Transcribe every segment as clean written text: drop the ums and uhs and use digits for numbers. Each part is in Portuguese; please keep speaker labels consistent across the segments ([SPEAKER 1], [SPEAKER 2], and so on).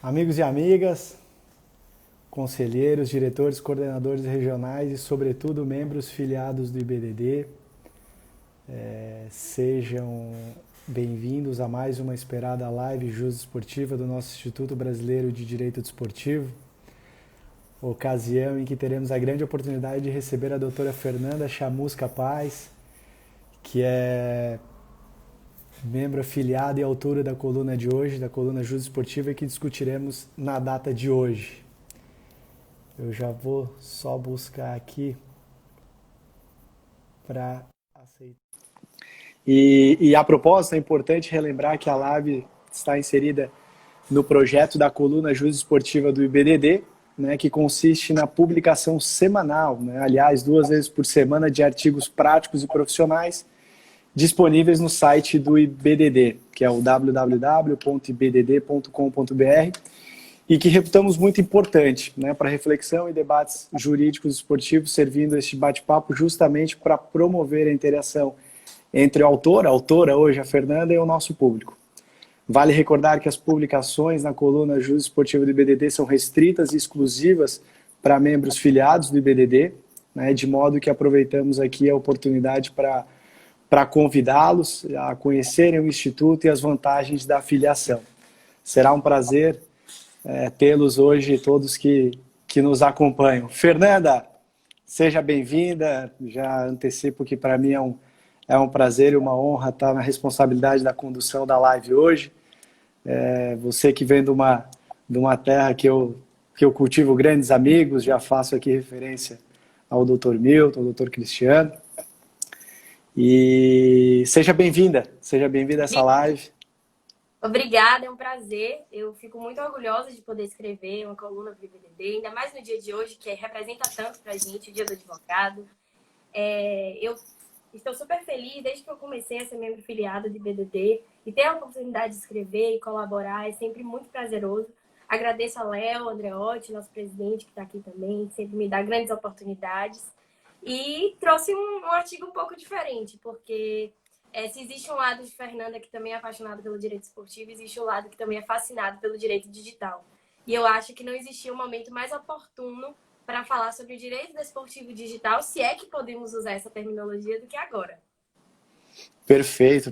[SPEAKER 1] Amigos e amigas, conselheiros, diretores, coordenadores regionais e, sobretudo, membros filiados do IBDD, sejam bem-vindos a mais uma esperada live Jus Esportiva do nosso Instituto Brasileiro de Direito Desportivo, ocasião em que teremos a grande oportunidade de receber a doutora Fernanda Chamusca Paz, que é membro afiliado e autora da coluna de hoje, da coluna Jus Esportiva, e que discutiremos na data de hoje. Eu já vou só buscar aqui para aceitar. E a propósito, é importante relembrar que a live está inserida no projeto da coluna Jus Esportiva do IBDD, né, que consiste na publicação semanal, né, aliás, 2 vezes por semana, de artigos práticos e profissionais disponíveis no site do IBDD, que é o www.ibdd.com.br, e que reputamos muito importante, né, para reflexão e debates jurídicos e esportivos, servindo este bate-papo justamente para promover a interação entre o autor, a autora hoje, a Fernanda, e o nosso público. Vale recordar que as publicações na coluna Jus Esportiva do IBDD são restritas e exclusivas para membros filiados do IBDD, né, de modo que aproveitamos aqui a oportunidade para convidá-los a conhecerem o Instituto e as vantagens da filiação. Será um prazer tê-los hoje, todos que nos acompanham. Fernanda, seja bem-vinda. Já antecipo que para mim é um prazer e uma honra estar na responsabilidade da condução da live hoje. Você que vem de uma terra que eu cultivo grandes amigos, já faço aqui referência ao Dr. Milton, ao Dr. Cristiano. E seja bem-vinda a essa live.
[SPEAKER 2] Obrigada, é um prazer. Eu fico muito orgulhosa de poder escrever uma coluna para o IBDD, ainda mais no dia de hoje, que representa tanto para a gente, o Dia do Advogado. Eu estou super feliz, desde que eu comecei a ser membro filiado do IBDD, e ter a oportunidade de escrever e colaborar é sempre muito prazeroso. Agradeço a Léo Andreotti, nosso presidente, que está aqui também, que sempre me dá grandes oportunidades. E trouxe um artigo um pouco diferente, porque se existe um lado de Fernanda que também é apaixonado pelo direito esportivo, existe um lado que também é fascinado pelo direito digital. E eu acho que não existia um momento mais oportuno para falar sobre o direito desportivo digital, se é que podemos usar essa terminologia, do que agora.
[SPEAKER 1] Perfeito.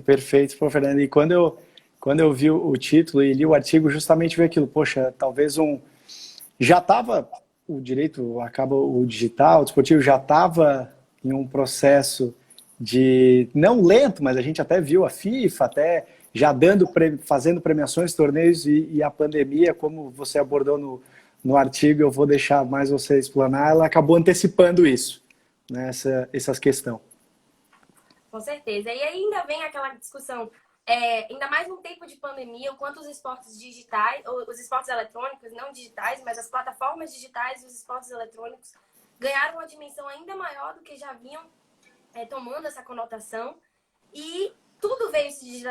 [SPEAKER 1] Pô, Fernanda, e quando eu vi o título e li o artigo, justamente vi aquilo, poxa, talvez já estava o direito, o digital, o desportivo já estava em um processo de, não lento, mas a gente até viu a FIFA até já fazendo premiações, torneios, e a pandemia, como você abordou no artigo, eu vou deixar mais você explanar, ela acabou antecipando isso, né, essas questões.
[SPEAKER 2] Com certeza. E ainda vem aquela discussão, ainda mais num tempo de pandemia, o quanto os esportes digitais, os esportes eletrônicos, não digitais, mas as plataformas digitais e os esportes eletrônicos ganharam uma dimensão ainda maior do que já vinham tomando essa conotação, e tudo veio se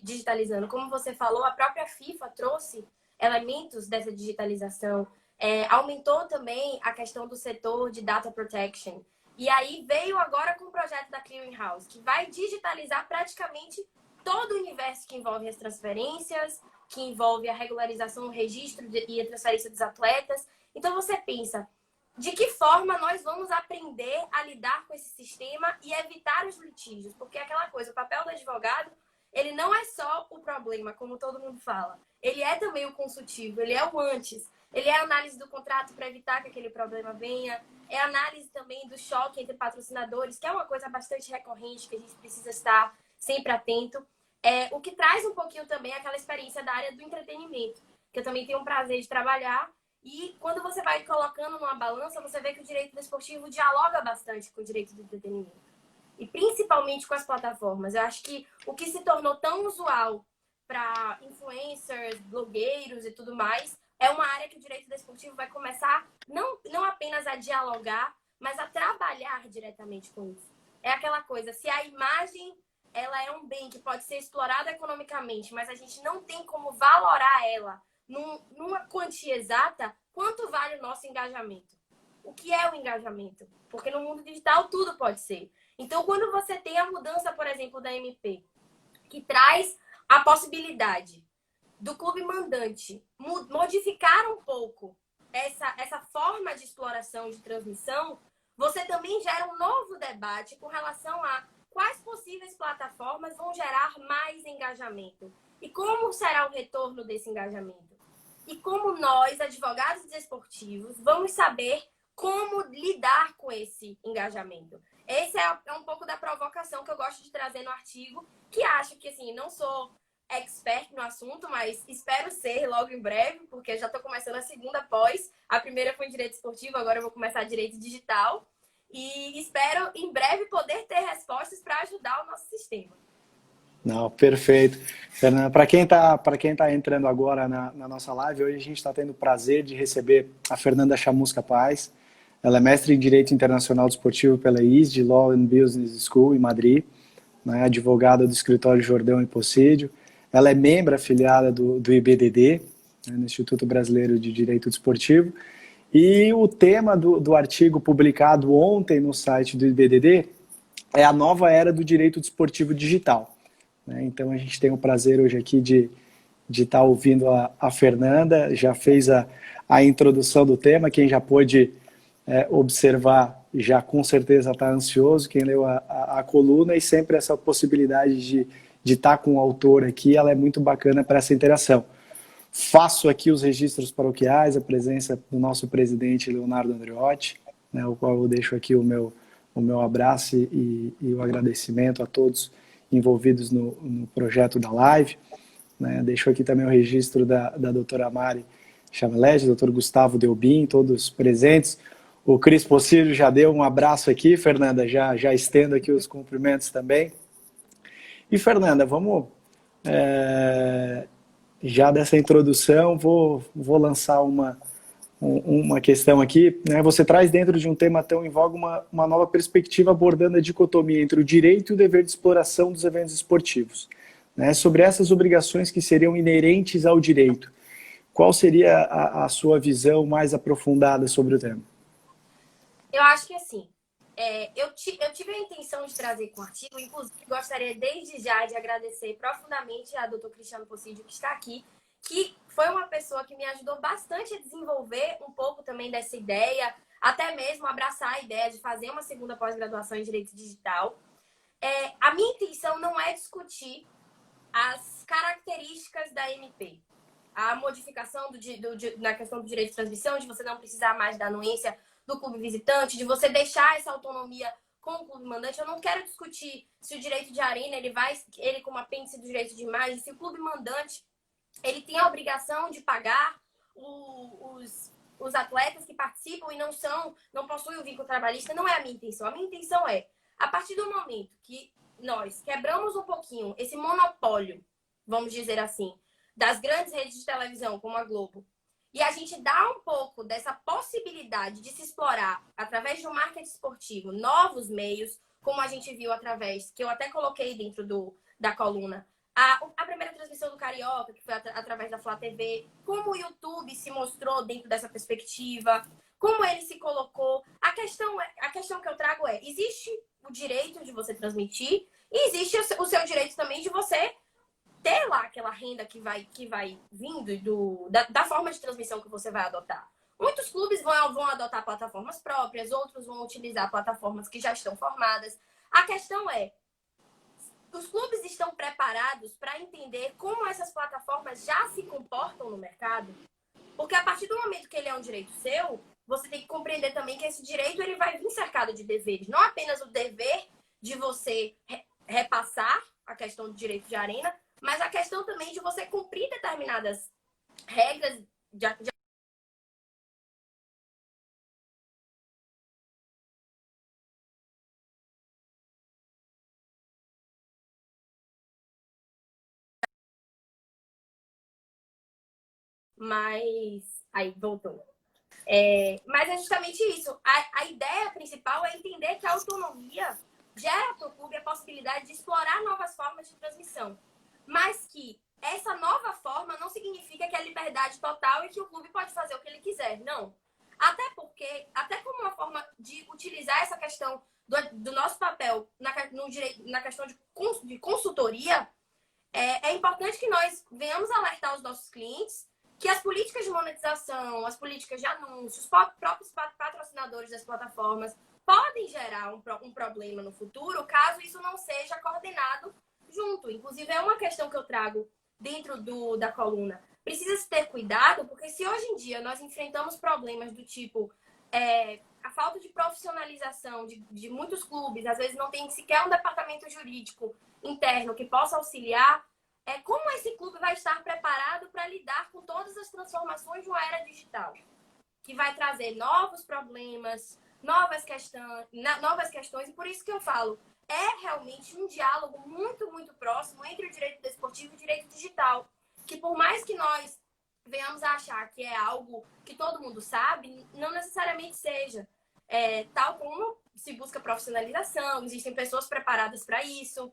[SPEAKER 2] digitalizando. Como você falou, a própria FIFA trouxe elementos dessa digitalização, aumentou também a questão do setor de data protection. E aí veio agora com o projeto da Clearing House, que vai digitalizar praticamente todo o universo que envolve as transferências, que envolve a regularização, o registro e a transferência dos atletas. Então você pensa, de que forma nós vamos aprender a lidar com esse sistema e evitar os litígios? Porque é aquela coisa, o papel do advogado, ele não é só o problema, como todo mundo fala. Ele é também o consultivo, ele é o antes. Ele é a análise do contrato para evitar que aquele problema venha. É a análise também do choque entre patrocinadores, que é uma coisa bastante recorrente, que a gente precisa estar sempre atento. O que traz um pouquinho também aquela experiência da área do entretenimento, que eu também tenho o prazer de trabalhar. E quando você vai colocando numa balança, você vê que o direito desportivo dialoga bastante com o direito do entretenimento. E principalmente com as plataformas. Eu acho que o que se tornou tão usual para influencers, blogueiros e tudo mais, é uma área que o direito desportivo vai começar não apenas a dialogar, mas a trabalhar diretamente com isso. É aquela coisa, se a imagem ela é um bem que pode ser explorado economicamente, mas a gente não tem como valorar ela numa quantia exata, quanto vale o nosso engajamento? O que é o engajamento? Porque no mundo digital tudo pode ser. Então, quando você tem a mudança, por exemplo, da MP, que traz a possibilidade do clube mandante modificar um pouco essa forma de exploração de transmissão, você também gera um novo debate com relação a quais possíveis plataformas vão gerar mais engajamento e como será o retorno desse engajamento. E como nós, advogados desportivos, vamos saber como lidar com esse engajamento. Esse é um pouco da provocação que eu gosto de trazer no artigo, que acho que, assim, não sou expert no assunto, mas espero ser logo em breve, porque já estou começando a segunda pós. A primeira foi em Direito Esportivo, agora eu vou começar Direito Digital. E espero, em breve, poder ter respostas para ajudar o nosso sistema.
[SPEAKER 1] Não, perfeito. Fernanda, para quem tá entrando agora na nossa live, hoje a gente está tendo o prazer de receber a Fernanda Chamusca Paz. Ela é mestre em Direito Internacional Desportivo pela ISD Law and Business School, em Madrid, né, advogada do escritório Jordão e Possídio. Ela é membro afiliada do IBDD, né, no Instituto Brasileiro de Direito Desportivo. E o tema do artigo publicado ontem no site do IBDD é a nova era do direito desportivo digital. Então a gente tem o prazer hoje aqui de estar ouvindo a Fernanda, já fez a introdução do tema, quem já pôde observar já com certeza está ansioso, quem leu a coluna, e sempre essa possibilidade de estar com o autor aqui, ela é muito bacana para essa interação. Faço aqui os registros paroquiais, a presença do nosso presidente Leonardo Andreotti, né, o qual eu deixo aqui o meu abraço e o agradecimento a todos envolvidos no projeto da live. Né, deixo aqui também o registro da doutora Mari Chamelege, doutor Gustavo Delbin, todos presentes. O Cris Possílio já deu um abraço aqui, Fernanda, já estendo aqui os cumprimentos também. E, Fernanda, vamos... já dessa introdução, vou lançar uma questão aqui. Né? Você traz dentro de um tema tão em voga uma nova perspectiva abordando a dicotomia entre o direito e o dever de exploração dos eventos esportivos. Né? Sobre essas obrigações que seriam inerentes ao direito, qual seria a sua visão mais aprofundada sobre o tema?
[SPEAKER 2] Eu acho que, assim, eu tive a intenção de trazer com o artigo, inclusive gostaria desde já de agradecer profundamente a doutor Cristiano Possídio, que está aqui, que foi uma pessoa que me ajudou bastante a desenvolver um pouco também dessa ideia, até mesmo abraçar a ideia de fazer uma segunda pós-graduação em Direito Digital. A minha intenção não é discutir as características da MP. A modificação na questão do direito de transmissão, de você não precisar mais da anuência do clube visitante, de você deixar essa autonomia com o clube mandante. Eu não quero discutir se o direito de arena, ele como apêndice do direito de imagem, se o clube mandante ele tem a obrigação de pagar os atletas que participam e não possuem o vínculo trabalhista. Não é a minha intenção. A minha intenção é, a partir do momento que nós quebramos um pouquinho esse monopólio, vamos dizer assim, das grandes redes de televisão, como a Globo, e a gente dá um pouco dessa possibilidade de se explorar, através de um marketing esportivo, novos meios, como a gente viu através, que eu até coloquei dentro da coluna, a primeira transmissão do Carioca, que foi através da Flá TV, como o YouTube se mostrou dentro dessa perspectiva, como ele se colocou. A questão que eu trago existe o direito de você transmitir e existe o seu direito também de você ter lá aquela renda que vai vindo da forma de transmissão que você vai adotar. Muitos clubes vão adotar plataformas próprias, outros vão utilizar plataformas que já estão formadas. A questão os clubes estão preparados para entender como essas plataformas já se comportam no mercado? Porque a partir do momento que ele é um direito seu, você tem que compreender também que esse direito ele vai vir cercado de deveres. Não apenas o dever de você repassar a questão do direito de arena, mas a questão também de você cumprir determinadas regras Mas... Aí, voltou. Mas é justamente isso. A ideia principal é entender que a autonomia gera para o clube a possibilidade de explorar novas formas de transmissão. Mas que essa nova forma não significa que é liberdade total e que o clube pode fazer o que ele quiser. Não. Até como uma forma de utilizar essa questão do nosso papel na questão de consultoria, É importante que nós venhamos alertar os nossos clientes que as políticas de monetização, as políticas de anúncios, os próprios patrocinadores das plataformas podem gerar um problema no futuro, caso isso não seja coordenado junto. Inclusive, é uma questão que eu trago dentro da coluna. Precisa-se ter cuidado, porque se hoje em dia nós enfrentamos problemas do tipo a falta de profissionalização de muitos clubes, às vezes não tem sequer um departamento jurídico interno que possa auxiliar, como esse clube vai estar preparado para lidar com todas as transformações de uma era digital, que vai trazer novos problemas, novas questões, e por isso que eu falo, é realmente um diálogo muito, muito próximo entre o direito desportivo e o direito digital, que por mais que nós venhamos a achar que é algo que todo mundo sabe, não necessariamente seja. Tal como se busca profissionalização, existem pessoas preparadas para isso.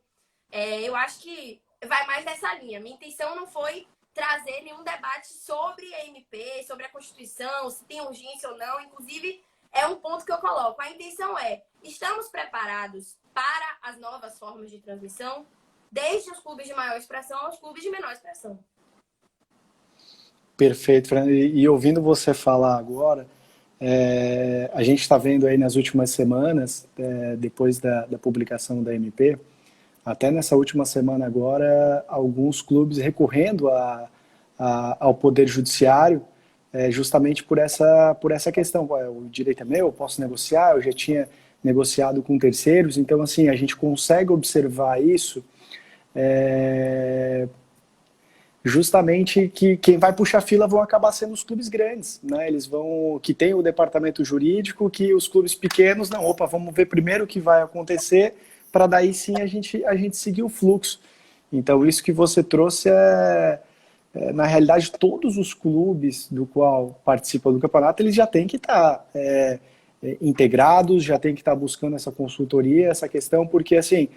[SPEAKER 2] Eu acho que vai mais nessa linha. Minha intenção não foi trazer nenhum debate sobre a MP, sobre a Constituição, se tem urgência ou não. Inclusive, é um ponto que eu coloco. A intenção estamos preparados para as novas formas de transmissão, desde os clubes de maior expressão aos clubes de menor expressão.
[SPEAKER 1] Perfeito, Fernanda. E ouvindo você falar agora, a gente está vendo aí nas últimas semanas, depois da publicação da MP, até nessa última semana agora, alguns clubes recorrendo ao Poder Judiciário, justamente por essa questão. O direito é meu, eu posso negociar, eu já tinha negociado com terceiros, então assim, a gente consegue observar isso, justamente que quem vai puxar fila vão acabar sendo os clubes grandes, né? Eles vão, que tem o departamento jurídico, que os clubes pequenos, não, opa, vamos ver primeiro o que vai acontecer, para daí sim a gente seguir o fluxo. Então isso que você trouxe na realidade, todos os clubes do qual participam do campeonato, eles já têm que estar integrados, já têm que estar buscando essa consultoria, essa questão, porque assim,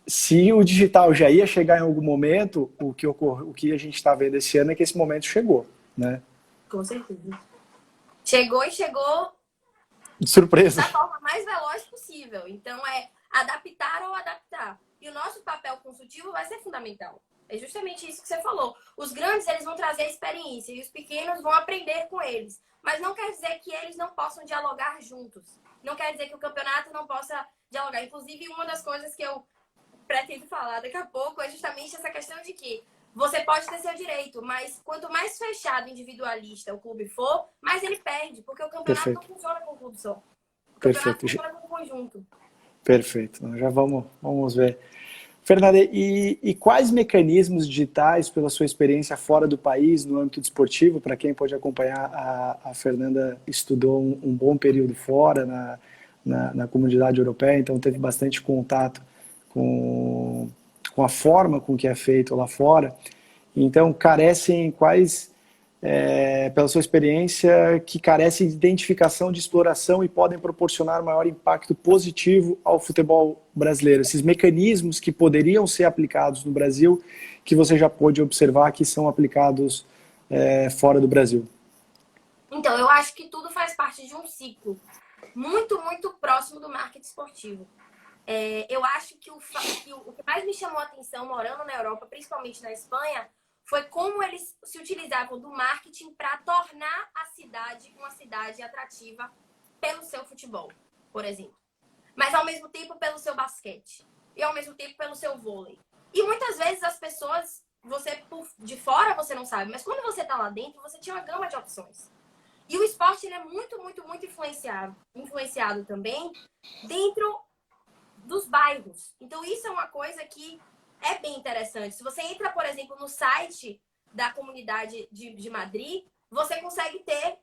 [SPEAKER 1] se o digital já ia chegar em algum momento, o que a gente está vendo esse ano é que esse momento chegou, né?
[SPEAKER 2] Com certeza. Chegou
[SPEAKER 1] de surpresa.
[SPEAKER 2] da forma mais veloz possível. Então, adaptar ou adaptar. E o nosso papel consultivo vai ser fundamental. É justamente isso que você falou. Os grandes, eles vão trazer a experiência e os pequenos vão aprender com eles. Mas não quer dizer que eles não possam dialogar juntos. Não quer dizer que o campeonato não possa dialogar. Inclusive, uma das coisas que eu pretendo falar daqui a pouco é justamente essa questão de que você pode ter seu direito, mas quanto mais fechado, individualista o clube for, mais ele perde, porque o campeonato não funciona com o clube só. O campeonato funciona com o conjunto.
[SPEAKER 1] Perfeito. Então, já vamos ver. Fernanda, e quais mecanismos digitais, pela sua experiência fora do país, no âmbito desportivo, para quem pode acompanhar, a Fernanda estudou um bom período fora, na comunidade europeia, então teve bastante contato com a forma com que é feito lá fora. Então, pela sua experiência, que carecem de identificação de exploração e podem proporcionar maior impacto positivo ao futebol brasileiro? Esses mecanismos que poderiam ser aplicados no Brasil, que você já pôde observar que são aplicados fora do Brasil.
[SPEAKER 2] Então, eu acho que tudo faz parte de um ciclo muito, muito próximo do marketing esportivo. Eu acho que o que mais me chamou a atenção morando na Europa, principalmente na Espanha, foi como eles se utilizavam do marketing para tornar a cidade uma cidade atrativa pelo seu futebol, por exemplo. Mas ao mesmo tempo pelo seu basquete. E ao mesmo tempo pelo seu vôlei. E muitas vezes as pessoas, de fora você não sabe, mas quando você está lá dentro, você tinha uma gama de opções. E o esporte ele é muito, muito, muito influenciado também dentro dos bairros. Então isso é uma coisa que é bem interessante. Se você entra, por exemplo, no site da comunidade de Madrid, você consegue ter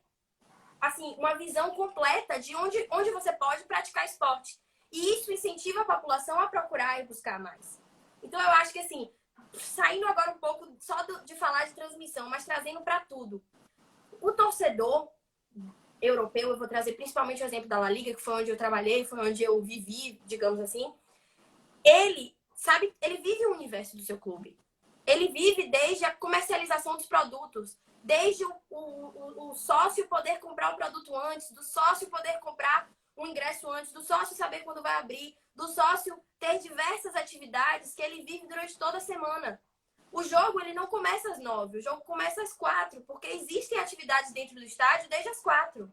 [SPEAKER 2] assim, uma visão completa de onde você pode praticar esporte. E isso incentiva a população a procurar e buscar mais. Então eu acho que assim, saindo agora um pouco só de falar de transmissão, mas trazendo para tudo. O torcedor europeu, eu vou trazer principalmente o exemplo da La Liga, que foi onde eu trabalhei, foi onde eu vivi, digamos assim. Ele vive o universo do seu clube. Ele vive desde a comercialização dos produtos, desde o sócio poder comprar o produto antes, do sócio poder comprar o ingresso antes, do sócio saber quando vai abrir, do sócio ter diversas atividades que ele vive durante toda a semana. O jogo, ele não começa às 9, o jogo começa às 4, porque existem atividades dentro do estádio desde as 4.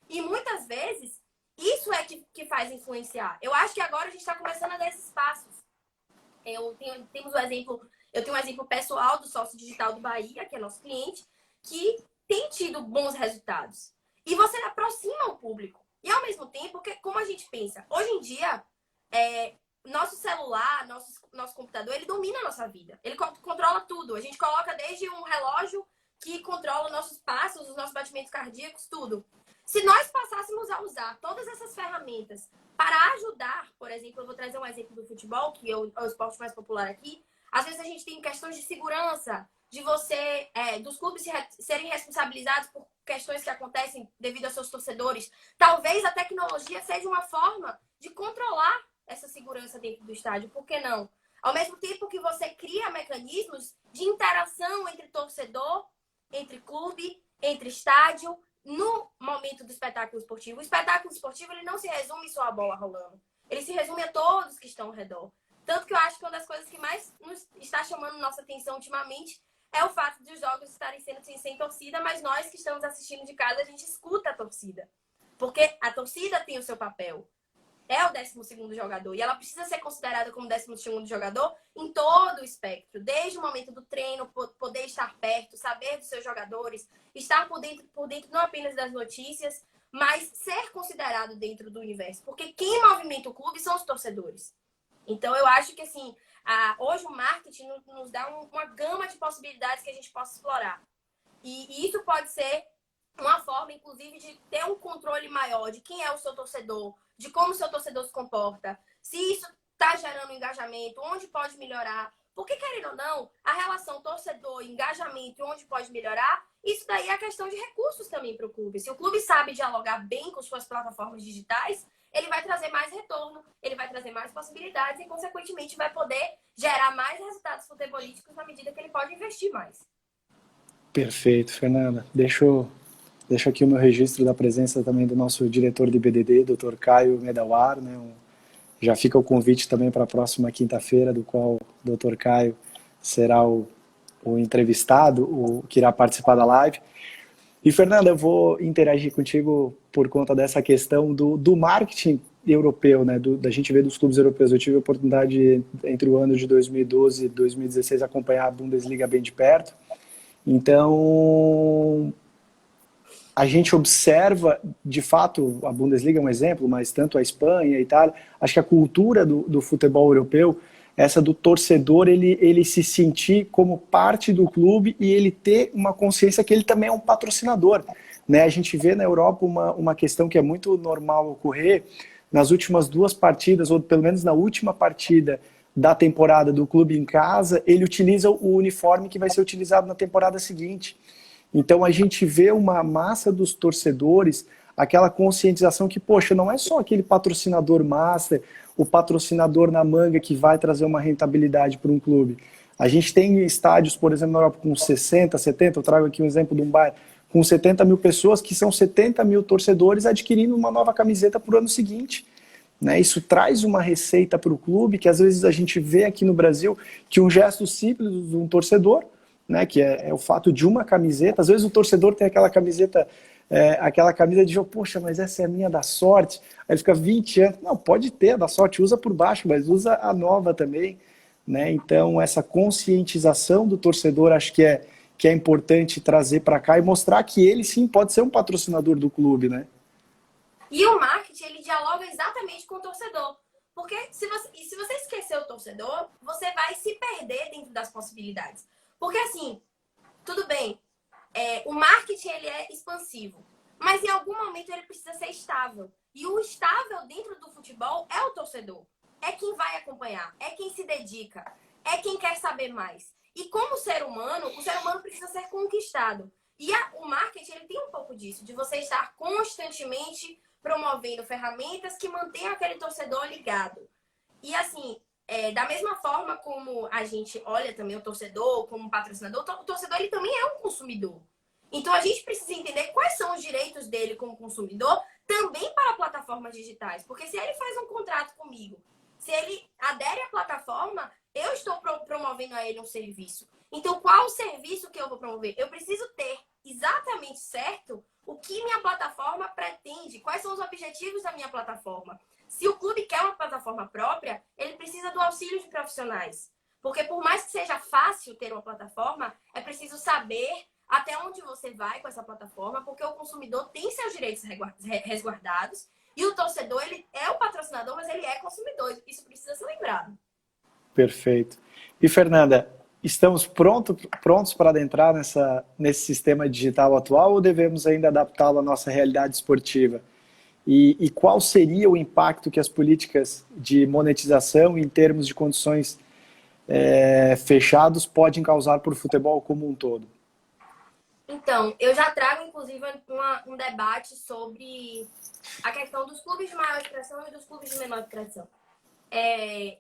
[SPEAKER 2] E muitas vezes, isso é que faz influenciar. Eu acho que agora a gente está começando a dar esses passos. Eu tenho um exemplo pessoal do sócio digital do Bahia, que é nosso cliente, que tem tido bons resultados. E você aproxima o público. E ao mesmo tempo, como a gente pensa, hoje em dia, nosso celular, nosso computador, ele domina a nossa vida. Ele controla tudo. A gente coloca desde um relógio que controla nossos passos, os nossos batimentos cardíacos, tudo. Se nós passássemos a usar todas essas ferramentas para ajudar, por exemplo, eu vou trazer um exemplo do futebol, que é o esporte mais popular aqui. Às vezes a gente tem questões de segurança, dos clubes serem responsabilizados por questões que acontecem devido aos seus torcedores. Talvez a tecnologia seja uma forma de controlar essa segurança dentro do estádio. Por que não? Ao mesmo tempo que você cria mecanismos de interação entre torcedor, entre clube, entre estádio, no momento do espetáculo esportivo. O espetáculo esportivo, ele não se resume só à bola rolando. Ele se resume a todos que estão ao redor. Tanto que eu acho que uma das coisas que mais nos está chamando nossa atenção ultimamente é o fato de os jogos estarem sendo sem torcida, mas nós que estamos assistindo de casa, a gente escuta a torcida. Porque a torcida tem o seu papel. É o 12º jogador. E ela precisa ser considerada como 12º jogador em todo o espectro. Desde o momento do treino, poder estar perto, saber dos seus jogadores, estar por dentro não apenas das notícias, mas ser considerado dentro do universo. Porque quem movimenta o clube são os torcedores. Então, eu acho que, assim, hoje o marketing nos dá uma gama de possibilidades que a gente possa explorar. E isso pode ser uma forma, inclusive, de ter um controle maior de quem é o seu torcedor, de como o seu torcedor se comporta, se isso está gerando engajamento, onde pode melhorar. Porque, querendo ou não, a relação torcedor-engajamento e onde pode melhorar, isso daí é questão de recursos também para o clube. Se o clube sabe dialogar bem com suas plataformas digitais, ele vai trazer mais retorno, ele vai trazer mais possibilidades e, consequentemente, vai poder gerar mais resultados futebolísticos na medida que ele pode investir mais.
[SPEAKER 1] Perfeito, Fernanda. Deixo aqui o meu registro da presença também do nosso diretor de BDD, Dr. Caio Medawar, né? Já fica o convite também para a próxima quinta-feira, do qual o Dr. Caio será o entrevistado, o que irá participar da live. E, Fernanda, eu vou interagir contigo por conta dessa questão do marketing europeu, né? Da gente ver dos clubes europeus. Eu tive a oportunidade, entre o ano de 2012 e 2016, acompanhar a Bundesliga bem de perto. Então, a gente observa, de fato, a Bundesliga é um exemplo, mas tanto a Espanha, a Itália, acho que a cultura do futebol europeu, essa do torcedor, ele se sentir como parte do clube e ele ter uma consciência que ele também é um patrocinador, né? A gente vê na Europa uma questão que é muito normal ocorrer nas últimas 2 partidas, ou pelo menos na última partida da temporada do clube em casa, ele utiliza o uniforme que vai ser utilizado na temporada seguinte. Então a gente vê uma massa dos torcedores, aquela conscientização que, poxa, não é só aquele patrocinador master, o patrocinador na manga que vai trazer uma rentabilidade para um clube. A gente tem estádios, por exemplo, na Europa com 60, 70, eu trago aqui um exemplo de um bairro, com 70 mil pessoas, que são 70 mil torcedores adquirindo uma nova camiseta para o ano seguinte. Né? Isso traz uma receita para o clube, que às vezes a gente vê aqui no Brasil, que um gesto simples de um torcedor, né, que é o fato de uma camiseta, às vezes o torcedor tem aquela camiseta, aquela camisa de jogo, poxa, mas essa é a minha da sorte, aí fica 20 anos, não, pode ter a da sorte, usa por baixo, mas usa a nova também, né? Então essa conscientização do torcedor acho que é importante trazer para cá e mostrar que ele sim pode ser um patrocinador do clube, né?
[SPEAKER 2] E o marketing, ele dialoga exatamente com o torcedor. Porque se você esquecer o torcedor, você vai se perder dentro das possibilidades. Porque assim, tudo bem, o marketing ele é expansivo, mas em algum momento ele precisa ser estável. E o estável dentro do futebol é o torcedor. É quem vai acompanhar, é quem se dedica, é quem quer saber mais. E como ser humano, o ser humano precisa ser conquistado. E o marketing ele tem um pouco disso, de você estar constantemente promovendo ferramentas que mantenham aquele torcedor ligado. E assim, da mesma forma como a gente olha também o torcedor como um patrocinador, o torcedor ele também é um consumidor. Então a gente precisa entender quais são os direitos dele como consumidor também para plataformas digitais. Porque se ele faz um contrato comigo Se ele adere à plataforma, eu estou promovendo a ele um serviço. Então, qual o serviço que eu vou promover? Eu preciso ter exatamente certo o que minha plataforma pretende, quais são os objetivos da minha plataforma. Se o clube quer uma plataforma própria, ele precisa do auxílio de profissionais. Porque por mais que seja fácil ter uma plataforma, é preciso saber até onde você vai com essa plataforma, porque o consumidor tem seus direitos resguardados e o torcedor, ele é o patrocinador, mas ele é consumidor. Isso precisa ser lembrado.
[SPEAKER 1] Perfeito. E, Fernanda, estamos prontos para adentrar nesse sistema digital atual ou devemos ainda adaptá-lo à nossa realidade esportiva? E qual seria o impacto que as políticas de monetização em termos de condições fechados podem causar para o futebol como um todo?
[SPEAKER 2] Então, eu já trago, inclusive, um debate sobre a questão dos clubes de maior expressão e dos clubes de menor expressão.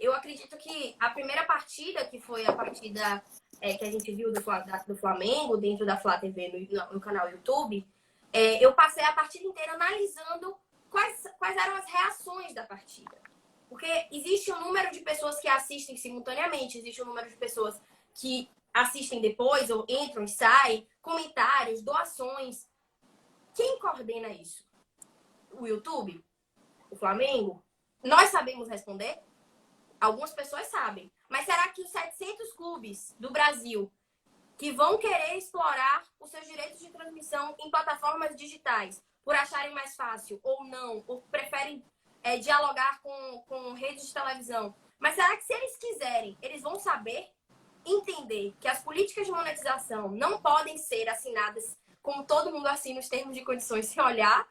[SPEAKER 2] Eu acredito que a primeira partida, que foi a partida que a gente viu do Flamengo, dentro da Flá TV no canal YouTube, eu passei a partida inteira analisando quais eram as reações da partida. Porque existe um número de pessoas que assistem simultaneamente, existe um número de pessoas que assistem depois, ou entram e saem, comentários, doações. Quem coordena isso? O YouTube? O Flamengo? Nós sabemos responder? Algumas pessoas sabem. Mas será que os 700 clubes do Brasil que vão querer explorar os seus direitos de transmissão em plataformas digitais, por acharem mais fácil ou não, ou preferem dialogar com redes de televisão, mas será que se eles quiserem, eles vão saber entender que as políticas de monetização não podem ser assinadas como todo mundo assina os termos de condições sem olhar,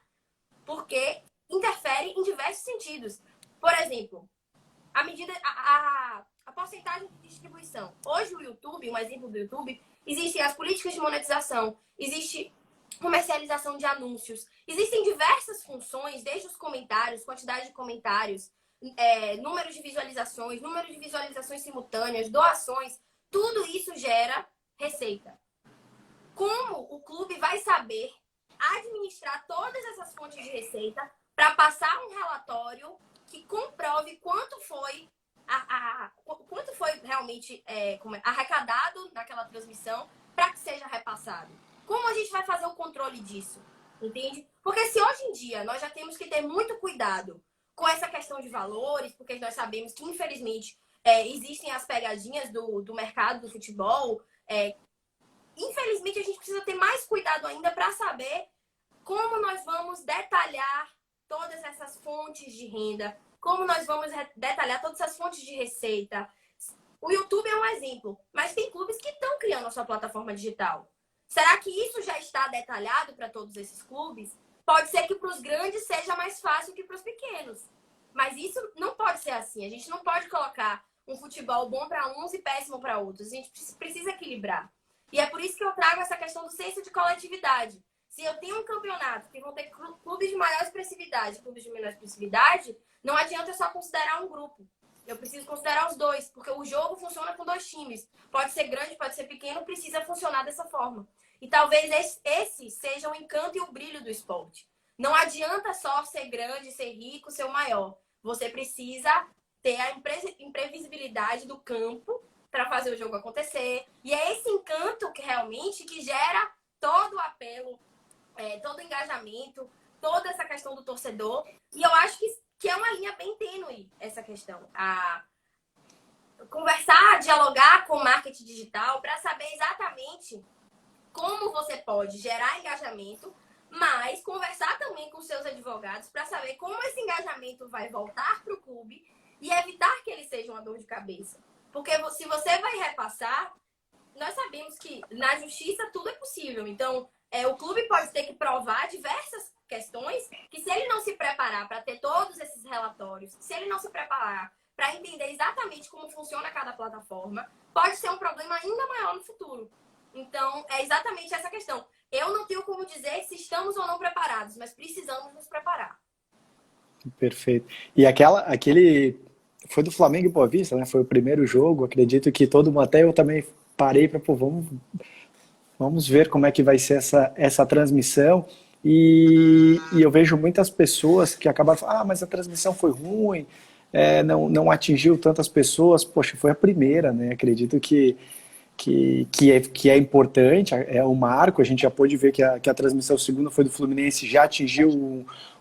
[SPEAKER 2] porque interfere em diversos sentidos. Por exemplo, a porcentagem de distribuição. Hoje o YouTube, um exemplo do YouTube, existem as políticas de monetização, existe comercialização de anúncios, existem diversas funções, desde os comentários, quantidade de comentários, número de visualizações simultâneas, doações, tudo isso gera receita. Como o clube vai saber administrar todas essas fontes de receita para passar um relatório que comprove quanto foi realmente arrecadado naquela transmissão para que seja repassado? Como a gente vai fazer o controle disso? Entende? Porque se hoje em dia nós já temos que ter muito cuidado com essa questão de valores, porque nós sabemos que, infelizmente, existem as pegadinhas do mercado do futebol. Infelizmente, a gente precisa ter mais cuidado ainda para saber como nós vamos detalhar todas essas fontes de renda, como nós vamos detalhar todas essas fontes de receita. O YouTube é um exemplo, mas tem clubes que estão criando a sua plataforma digital. Será que isso já está detalhado para todos esses clubes? Pode ser que para os grandes seja mais fácil que para os pequenos. Mas isso não pode ser assim. A gente não pode colocar um futebol bom para uns e péssimo para outros. A gente precisa equilibrar. E é por isso que eu trago essa questão do senso de coletividade. Se eu tenho um campeonato que vão ter clubes de maior expressividade e clubes de menor expressividade, não adianta eu só considerar um grupo. Eu preciso considerar os dois, porque o jogo funciona com dois times. Pode ser grande, pode ser pequeno, precisa funcionar dessa forma. E talvez esse seja o encanto e o brilho do esporte. Não adianta só ser grande, ser rico, ser o maior. Você precisa ter a imprevisibilidade do campo para fazer o jogo acontecer. E é esse encanto que realmente que gera todo o apelo, todo o engajamento, toda essa questão do torcedor. E eu acho que é uma linha bem tênue essa questão. Conversar, dialogar com o marketing digital para saber exatamente como você pode gerar engajamento, mas conversar também com seus advogados para saber como esse engajamento vai voltar para o clube e evitar que ele seja uma dor de cabeça. Porque se você vai repassar, nós sabemos que na justiça tudo é possível. Então, o clube pode ter que provar diversas questões que, se ele não se preparar para ter todos esses relatórios, se ele não se preparar para entender exatamente como funciona cada plataforma, pode ser um problema ainda maior no futuro. Então, é exatamente essa questão. Eu não tenho como dizer se estamos ou não preparados, mas precisamos nos preparar.
[SPEAKER 1] Perfeito. E aquele foi do Flamengo e Boa Vista, né? Foi o primeiro jogo. Acredito que todo mundo, até eu também parei para, vamos ver como é que vai ser essa transmissão. E eu vejo muitas pessoas que acabaram falando, mas a transmissão foi ruim, não atingiu tantas pessoas. Poxa, foi a primeira, né? Acredito que é importante, é um marco. A gente já pôde ver que a transmissão segunda foi do Fluminense, já atingiu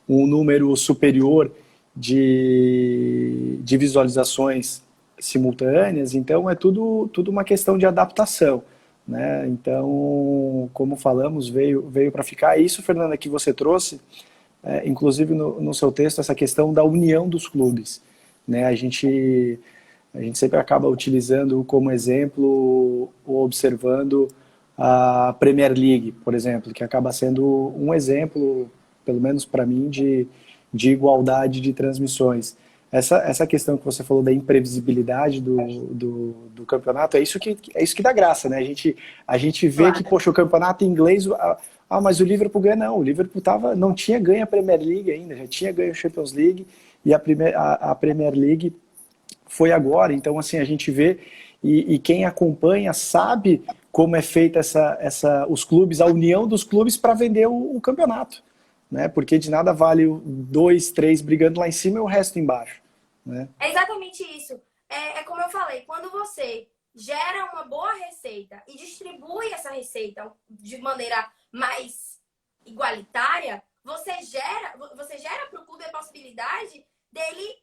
[SPEAKER 1] um número superior de visualizações simultâneas. Então é tudo uma questão de adaptação, né? Então, como falamos, veio para ficar. Isso, Fernanda, que você trouxe, inclusive no seu texto, essa questão da união dos clubes, né? A gente sempre acaba utilizando como exemplo ou observando a Premier League, por exemplo, que acaba sendo um exemplo, pelo menos para mim, de igualdade de transmissões. Essa questão que você falou da imprevisibilidade do campeonato, é isso que dá graça, né? A gente vê que, poxa, o campeonato inglês... mas o Liverpool ganha, não. O Liverpool não tinha ganho a Premier League ainda, já tinha ganho a Champions League, e a Premier League foi agora. Então, assim, a gente vê, e quem acompanha sabe como é feita os clubes, a união dos clubes para vender o campeonato, né? Porque de nada vale 2, 3 brigando lá em cima e o resto embaixo, né?
[SPEAKER 2] É exatamente isso. É como eu falei, quando você gera uma boa receita e distribui essa receita de maneira mais igualitária, você gera para o clube a possibilidade dele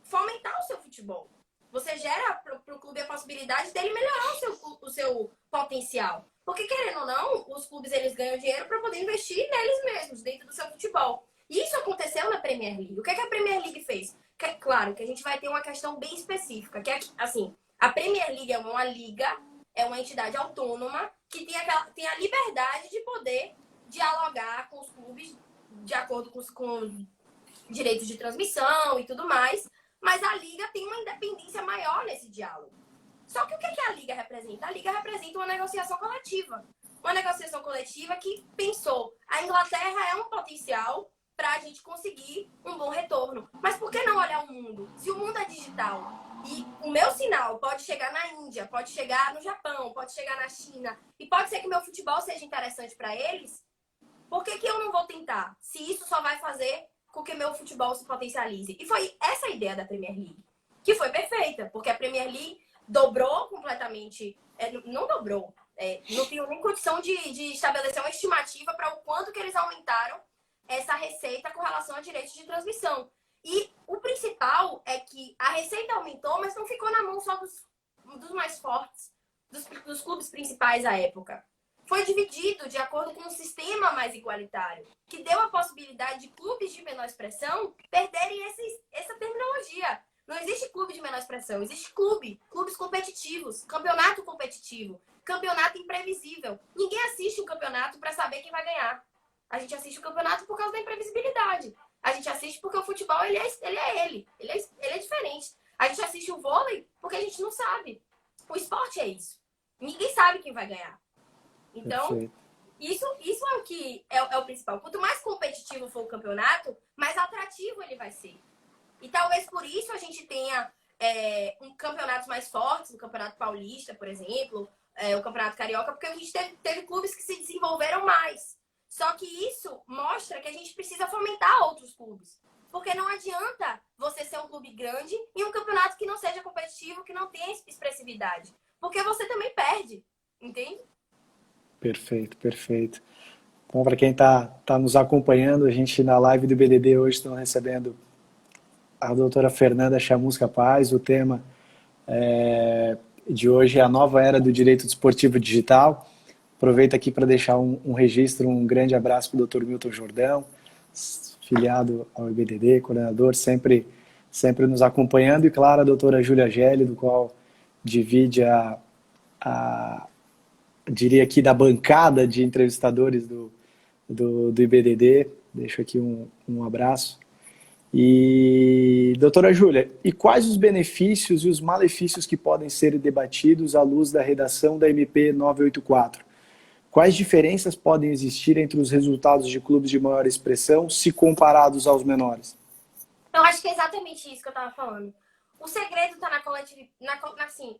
[SPEAKER 2] fomentar o seu futebol. Você gera para o clube a possibilidade dele melhorar o seu potencial. Porque, querendo ou não, os clubes eles ganham dinheiro para poder investir neles mesmos, dentro do seu futebol. E isso aconteceu na Premier League. O que a Premier League fez? Claro que a gente vai ter uma questão bem específica, que é assim, a Premier League é uma liga, é uma entidade autônoma que tem a liberdade de poder dialogar com os clubes de acordo com os direitos de transmissão e tudo mais, mas a liga tem uma independência maior nesse diálogo. Só que o que a liga representa? A liga representa uma negociação coletiva. Uma negociação coletiva que pensou, a Inglaterra é um potencial para a gente conseguir um bom retorno. Mas por que não olhar o mundo? Se o mundo é digital e o meu sinal pode chegar na Índia, pode chegar no Japão, pode chegar na China, e pode ser que o meu futebol seja interessante para eles, por que eu não vou tentar? Se isso só vai fazer com que meu futebol se potencialize. E foi essa a ideia da Premier League, que foi perfeita, porque a Premier League dobrou completamente, não dobrou, não tinha nem condição de estabelecer uma estimativa para o quanto que eles aumentaram essa receita com relação a direitos de transmissão. E o principal é que a receita aumentou, mas não ficou na mão só dos mais fortes, dos clubes principais à época. Foi dividido de acordo com um sistema mais igualitário, que deu a possibilidade de clubes de menor expressão perderem essa terminologia. Não existe clube de menor expressão, existe clubes competitivos, campeonato competitivo, campeonato imprevisível. Ninguém assiste um campeonato para saber quem vai ganhar. A gente assiste o campeonato por causa da imprevisibilidade. A gente assiste porque o futebol ele é diferente. A gente assiste o vôlei porque a gente não sabe. O esporte é isso. Ninguém sabe quem vai ganhar. Então, isso é o que é o principal. Quanto mais competitivo for o campeonato, mais atrativo ele vai ser. E talvez por isso a gente tenha campeonatos mais fortes, o Campeonato Paulista, por exemplo, o Campeonato Carioca, porque a gente teve clubes que se desenvolveram mais. Só que isso mostra que a gente precisa fomentar outros clubes. Porque não adianta você ser um clube grande em um campeonato que não seja competitivo, que não tenha expressividade. Porque você também perde, entende?
[SPEAKER 1] Perfeito, perfeito. Bom, para quem tá nos acompanhando, a gente na live do BDD hoje estamos recebendo a doutora Fernanda Chamusca Paz. O tema de hoje é a nova era do direito desportivo digital. Aproveito aqui para deixar um registro, um grande abraço para o Dr. Milton Jordão, filiado ao IBDD, coordenador, sempre nos acompanhando, e claro, a doutora Júlia Gelli, do qual divide diria aqui, da bancada de entrevistadores do IBDD. Deixo aqui um abraço. E, doutora Júlia, e quais os benefícios e os malefícios que podem ser debatidos à luz da redação da MP 984? Quais diferenças podem existir entre os resultados de clubes de maior expressão se comparados aos menores?
[SPEAKER 2] Eu acho que é exatamente isso que eu estava falando. O segredo está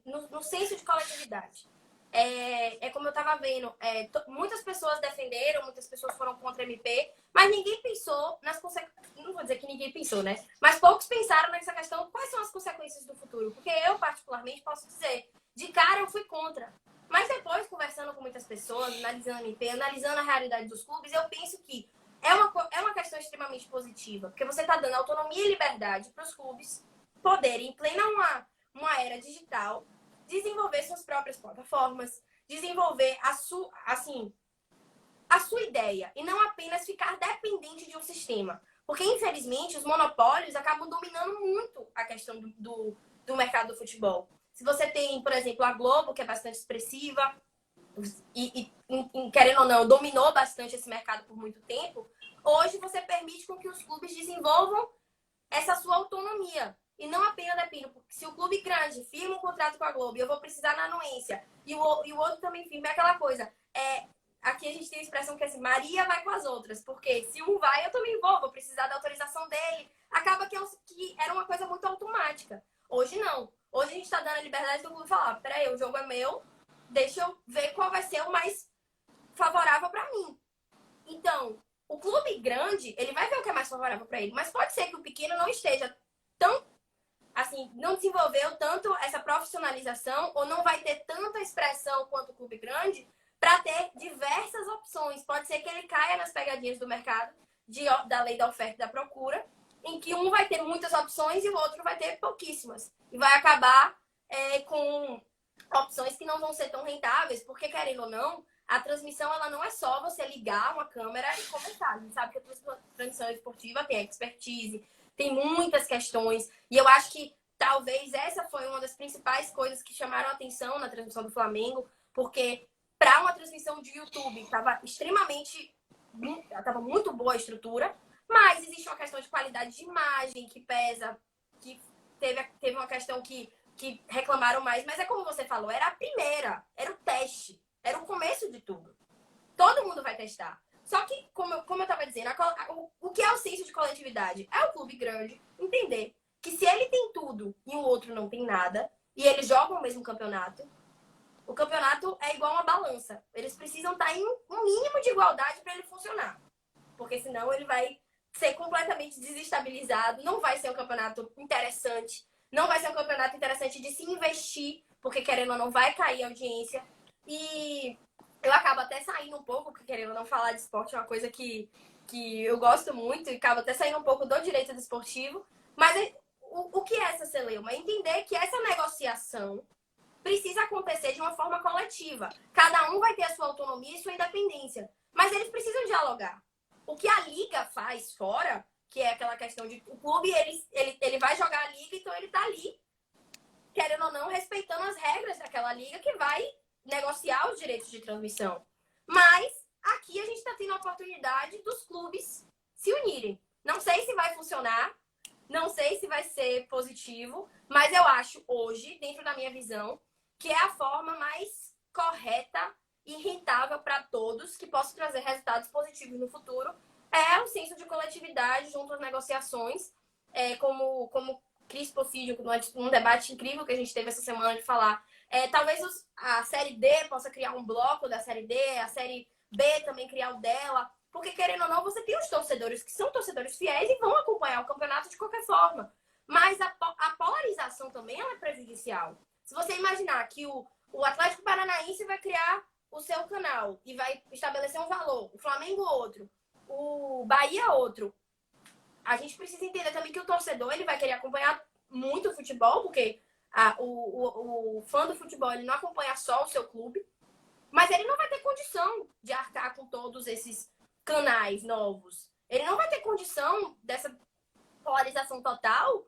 [SPEAKER 2] no senso de coletividade. é como eu estava vendo, muitas pessoas defenderam, muitas pessoas foram contra a MP, mas ninguém pensou nas consequências. Não vou dizer que ninguém pensou, né? Mas poucos pensaram nessa questão, quais são as consequências do futuro. Porque eu, particularmente, posso dizer, de cara eu fui contra. Mas depois, conversando com muitas pessoas, analisando a MP, analisando a realidade dos clubes, eu penso que é uma questão extremamente positiva. Porque você está dando autonomia e liberdade para os clubes poderem, em plena uma era digital, desenvolver suas próprias plataformas, desenvolver a sua ideia e não apenas ficar dependente de um sistema. Porque, infelizmente, os monopólios acabam dominando muito a questão do mercado do futebol. Se você tem, por exemplo, a Globo, que é bastante expressiva e querendo ou não, dominou bastante esse mercado por muito tempo, hoje você permite com que os clubes desenvolvam essa sua autonomia. E não apenas depende, porque se o clube grande firma um contrato com a Globo e eu vou precisar na anuência, e o outro também firma, é aquela coisa. Aqui a gente tem a expressão que é assim, Maria vai com as outras, porque se um vai, eu também vou precisar da autorização dele. Acaba que era uma coisa muito automática. Hoje não. Hoje a gente está dando a liberdade do clube falar, peraí, o jogo é meu, deixa eu ver qual vai ser o mais favorável para mim. Então, o clube grande, ele vai ver o que é mais favorável para ele, mas pode ser que o pequeno não esteja tão, assim, não desenvolveu tanto essa profissionalização ou não vai ter tanta expressão quanto o clube grande para ter diversas opções. Pode ser que ele caia nas pegadinhas do mercado, da lei da oferta e da procura, em que um vai ter muitas opções e o outro vai ter pouquíssimas. E vai acabar com opções que não vão ser tão rentáveis, porque, querendo ou não, a transmissão ela não é só você ligar uma câmera e começar. A gente sabe que a transmissão esportiva tem expertise, tem muitas questões. E eu acho que talvez essa foi uma das principais coisas que chamaram a atenção na transmissão do Flamengo, porque para uma transmissão de YouTube estava muito boa a estrutura, mas existe uma questão de qualidade de imagem que pesa, que teve uma questão que reclamaram mais, mas é como você falou, era a primeira, era o teste, era o começo de tudo. Todo mundo vai testar. Só que, como eu estava dizendo, o que é o senso de coletividade? É o clube grande entender que se ele tem tudo e o outro não tem nada, e eles jogam o mesmo campeonato, o campeonato é igual uma balança. Eles precisam estar em um mínimo de igualdade para ele funcionar. Porque senão ele vai ser completamente desestabilizado, não vai ser um campeonato interessante, não vai ser um campeonato interessante de se investir, porque querendo ou não vai cair a audiência. E eu acabo até saindo um pouco, porque querendo ou não falar de esporte é uma coisa que eu gosto muito, e acabo até saindo um pouco do direito desportivo. Mas o que é essa celeuma? É entender que essa negociação precisa acontecer de uma forma coletiva. Cada um vai ter a sua autonomia e sua independência. Mas eles precisam dialogar. O que a liga faz fora, que é aquela questão de o clube, ele vai jogar a liga, então ele tá ali, querendo ou não, respeitando as regras daquela liga que vai negociar os direitos de transmissão. Mas aqui a gente está tendo a oportunidade dos clubes se unirem. Não sei se vai funcionar, não sei se vai ser positivo, mas eu acho hoje, dentro da minha visão, que é a forma mais correta e rentável para todos, que possa trazer resultados positivos no futuro, é o senso de coletividade junto às negociações, como Cris Pofídio, num debate incrível que a gente teve essa semana de falar. Talvez a Série D possa criar um bloco da Série D, a Série B também criar o dela, porque querendo ou não, você tem os torcedores que são torcedores fiéis e vão acompanhar o campeonato de qualquer forma. Mas a polarização também ela é prejudicial. Se você imaginar que o Atlético Paranaense vai criar o seu canal e vai estabelecer um valor, o Flamengo outro, o Bahia outro, a gente precisa entender também que o torcedor ele vai querer acompanhar muito o futebol, porque o fã do futebol ele não acompanha só o seu clube, mas ele não vai ter condição de arcar com todos esses canais novos. Ele não vai ter condição dessa polarização total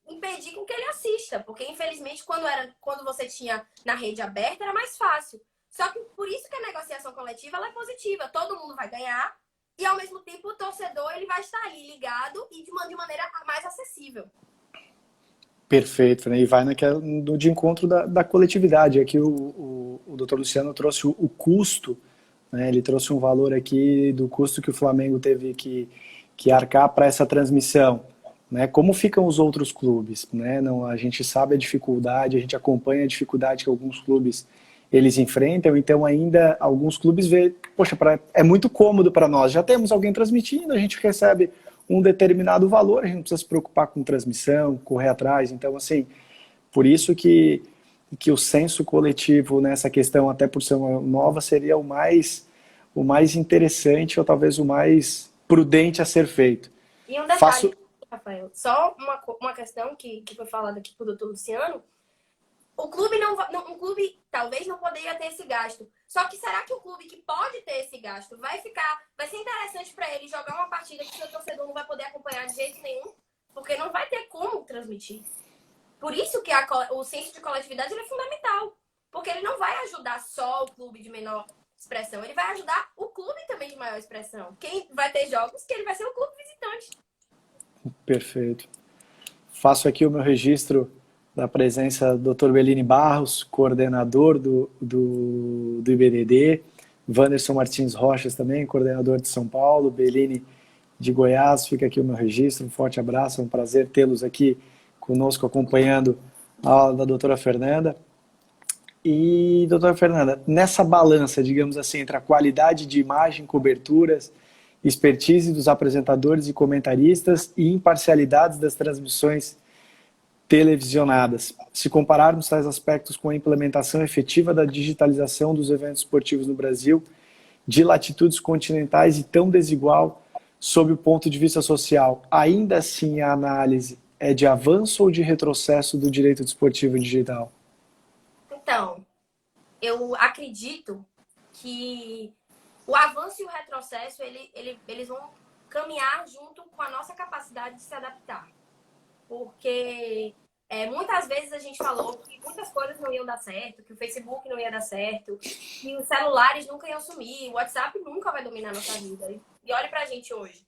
[SPEAKER 2] impedir com que ele assista, porque infelizmente quando você tinha na rede aberta era mais fácil. Só que por isso que a negociação coletiva ela é positiva, todo mundo vai ganhar e ao mesmo tempo o torcedor ele vai estar ali ligado e de maneira mais acessível.
[SPEAKER 1] Perfeito, né? E vai de encontro da coletividade. Aqui o Dr. Luciano trouxe o custo, né? Ele trouxe um valor aqui do custo que o Flamengo teve que arcar para essa transmissão. Né? Como ficam os outros clubes? Né? Não, a gente sabe a dificuldade, a gente acompanha a dificuldade que alguns clubes eles enfrentam, então ainda alguns clubes veem, poxa, é muito cômodo para nós, já temos alguém transmitindo, a gente recebe um determinado valor, a gente não precisa se preocupar com transmissão, correr atrás, então assim, por isso que o senso coletivo nessa questão, até por ser uma nova, seria o mais interessante ou talvez o mais prudente a ser feito.
[SPEAKER 2] E um detalhe, Rafael, só uma questão que foi falada aqui pelo Dr. Luciano, o clube um clube talvez não poderia ter esse gasto. Só que será que o clube que pode ter esse gasto vai ser interessante para ele jogar uma partida que o seu torcedor não vai poder acompanhar de jeito nenhum? Porque não vai ter como transmitir. Por isso que o senso de coletividade ele é fundamental. Porque ele não vai ajudar só o clube de menor expressão, ele vai ajudar o clube também de maior expressão. Quem vai ter jogos que ele vai ser o clube visitante.
[SPEAKER 1] Perfeito. Faço aqui o meu registro da presença do Dr. Bellini Barros, coordenador do IBDD, Wanderson Martins Rochas também, coordenador de São Paulo, Bellini de Goiás, fica aqui o meu registro, um forte abraço, é um prazer tê-los aqui conosco acompanhando a aula da doutora Fernanda. E, doutora Fernanda, nessa balança, digamos assim, entre a qualidade de imagem, coberturas, expertise dos apresentadores e comentaristas e imparcialidades das transmissões televisionadas. Se compararmos tais aspectos com a implementação efetiva da digitalização dos eventos esportivos no Brasil, de latitudes continentais e tão desigual sob o ponto de vista social, ainda assim a análise é de avanço ou de retrocesso do direito desportivo digital?
[SPEAKER 2] Então, eu acredito que o avanço e o retrocesso, eles vão caminhar junto com a nossa capacidade de se adaptar. Porque muitas vezes a gente falou que muitas coisas não iam dar certo, que o Facebook não ia dar certo, que os celulares nunca iam sumir, o WhatsApp nunca vai dominar a nossa vida. E olha pra gente hoje.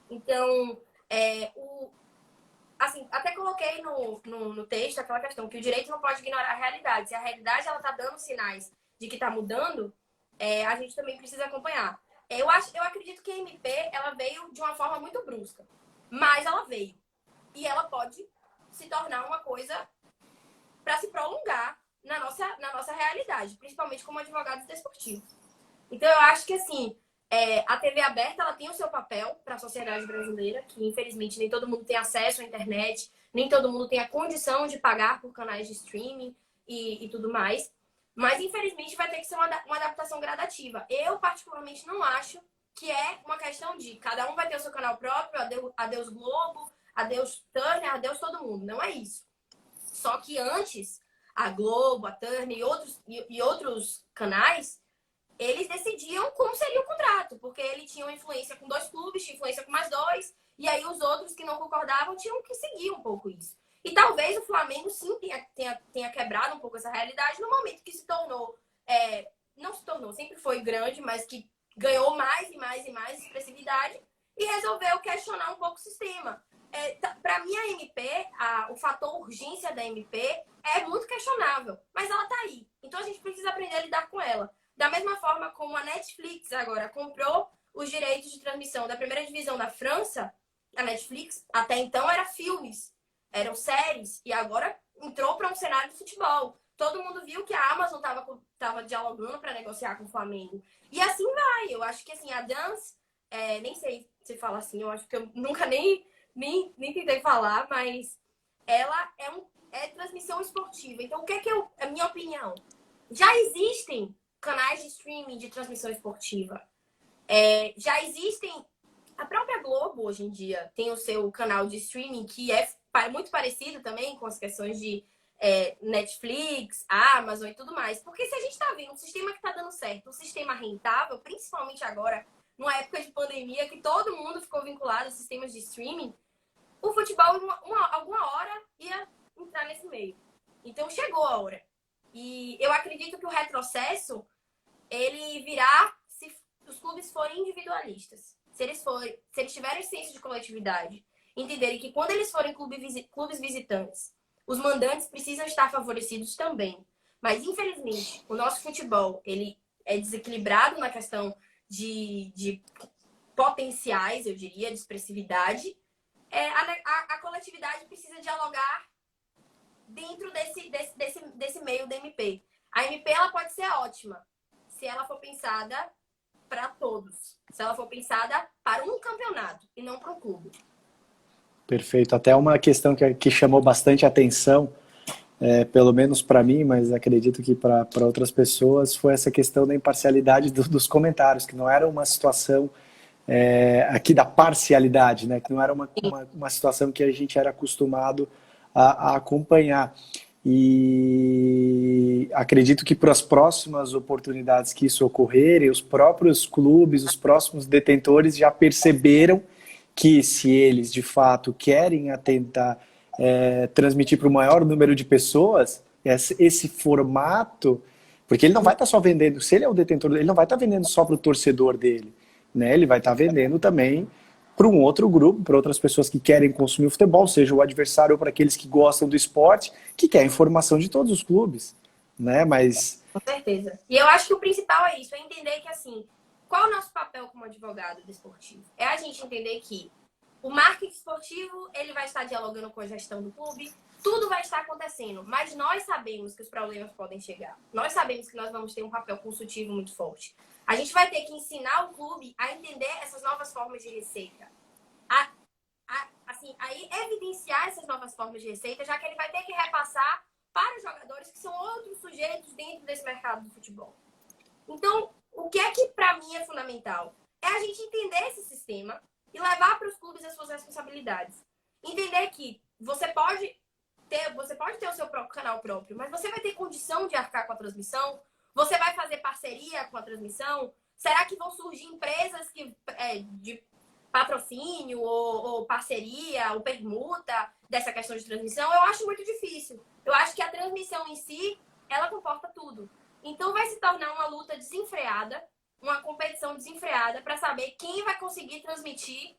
[SPEAKER 2] Então, assim, até coloquei no texto aquela questão que o direito não pode ignorar a realidade. Se a realidade ela tá dando sinais de que tá mudando, a gente também precisa acompanhar. Eu acredito que a MP ela veio de uma forma muito brusca, mas ela veio. E ela pode se tornar uma coisa para se prolongar na nossa realidade, principalmente como advogados desportivos. Então, eu acho que, assim, a TV aberta ela tem o seu papel para a sociedade brasileira, que, infelizmente, nem todo mundo tem acesso à internet, nem todo mundo tem a condição de pagar por canais de streaming e tudo mais. Mas, infelizmente, vai ter que ser uma adaptação gradativa. Eu, particularmente, não acho que é uma questão de cada um vai ter o seu canal próprio, adeus Globo, adeus Turner, adeus todo mundo. Não é isso. Só que antes, a Globo, a Turner e outros canais, eles decidiam como seria o contrato, porque eles tinham influência com 2 clubes, tinha influência com mais 2, e aí os outros que não concordavam tinham que seguir um pouco isso. E talvez o Flamengo, sim, tenha quebrado um pouco essa realidade no momento que se tornou, não se tornou, sempre foi grande, mas que ganhou mais e mais e mais expressividade e resolveu questionar um pouco o sistema. Para mim, a MP, o fator urgência da MP é muito questionável, mas ela está aí. Então, a gente precisa aprender a lidar com ela. Da mesma forma como a Netflix agora comprou os direitos de transmissão da primeira divisão da França, a Netflix até então era filmes, eram séries, e agora entrou para um cenário de futebol. Todo mundo viu que a Amazon estava dialogando para negociar com o Flamengo. E assim vai. Eu acho que assim, a Dance, nem sei se fala assim, eu acho que eu nunca nem tentei falar, mas ela é transmissão esportiva. Então, o que é a minha opinião? Já existem canais de streaming de transmissão esportiva. Já existem... A própria Globo, hoje em dia, tem o seu canal de streaming, que é muito parecido também com as questões de Netflix, Amazon e tudo mais. Porque se a gente está vendo um sistema que está dando certo, um sistema rentável, principalmente agora, numa época de pandemia, que todo mundo ficou vinculado a sistemas de streaming, o futebol, alguma hora, ia entrar nesse meio. Então, chegou a hora. E eu acredito que o retrocesso, ele virá se os clubes forem individualistas. Se eles tiverem senso de coletividade, entenderem que quando eles forem clubes visitantes, os mandantes precisam estar favorecidos também. Mas, infelizmente, o nosso futebol, ele é desequilibrado na questão de potenciais, eu diria, de expressividade. A coletividade precisa dialogar dentro desse meio da MP. A MP ela pode ser ótima se ela for pensada para todos, se ela for pensada para um campeonato e não para um clube.
[SPEAKER 1] Perfeito. Até uma questão que chamou bastante atenção, pelo menos para mim, mas acredito que para outras pessoas, foi essa questão da imparcialidade dos comentários, que não era uma situação aqui da parcialidade, né? Que não era uma situação que a gente era acostumado a acompanhar. E acredito que para as próximas oportunidades que isso ocorrerem, os próprios clubes, os próximos detentores já perceberam que se eles de fato querem tentar transmitir para o maior número de pessoas esse formato, porque ele não vai estar só vendendo, se ele é o detentor, ele não vai estar vendendo só para o torcedor dele, né? Ele vai estar vendendo também para um outro grupo, para outras pessoas que querem consumir o futebol, seja o adversário ou para aqueles que gostam do esporte, que quer a informação de todos os clubes, né? Mas
[SPEAKER 2] Com certeza. E eu acho que o principal é isso, é entender que, assim, qual é o nosso papel como advogado desportivo? É a gente entender que o marketing esportivo, ele vai estar dialogando com a gestão do clube, tudo vai estar acontecendo, mas nós sabemos que os problemas podem chegar. Nós sabemos que nós vamos ter um papel consultivo muito forte. A gente vai ter que ensinar o clube a entender essas novas formas de receita. Aí evidenciar essas novas formas de receita, já que ele vai ter que repassar para os jogadores que são outros sujeitos dentro desse mercado do futebol. Então, o que é que para mim é fundamental? É a gente entender esse sistema e levar para os clubes as suas responsabilidades. Entender que você pode ter o seu próprio canal próprio, mas você vai ter condição de arcar com a transmissão? Você vai fazer parceria com a transmissão? Será que vão surgir empresas de patrocínio ou parceria ou permuta dessa questão de transmissão? Eu acho muito difícil. Eu acho que a transmissão em si, ela comporta tudo. Então vai se tornar uma luta desenfreada, uma competição desenfreada para saber quem vai conseguir transmitir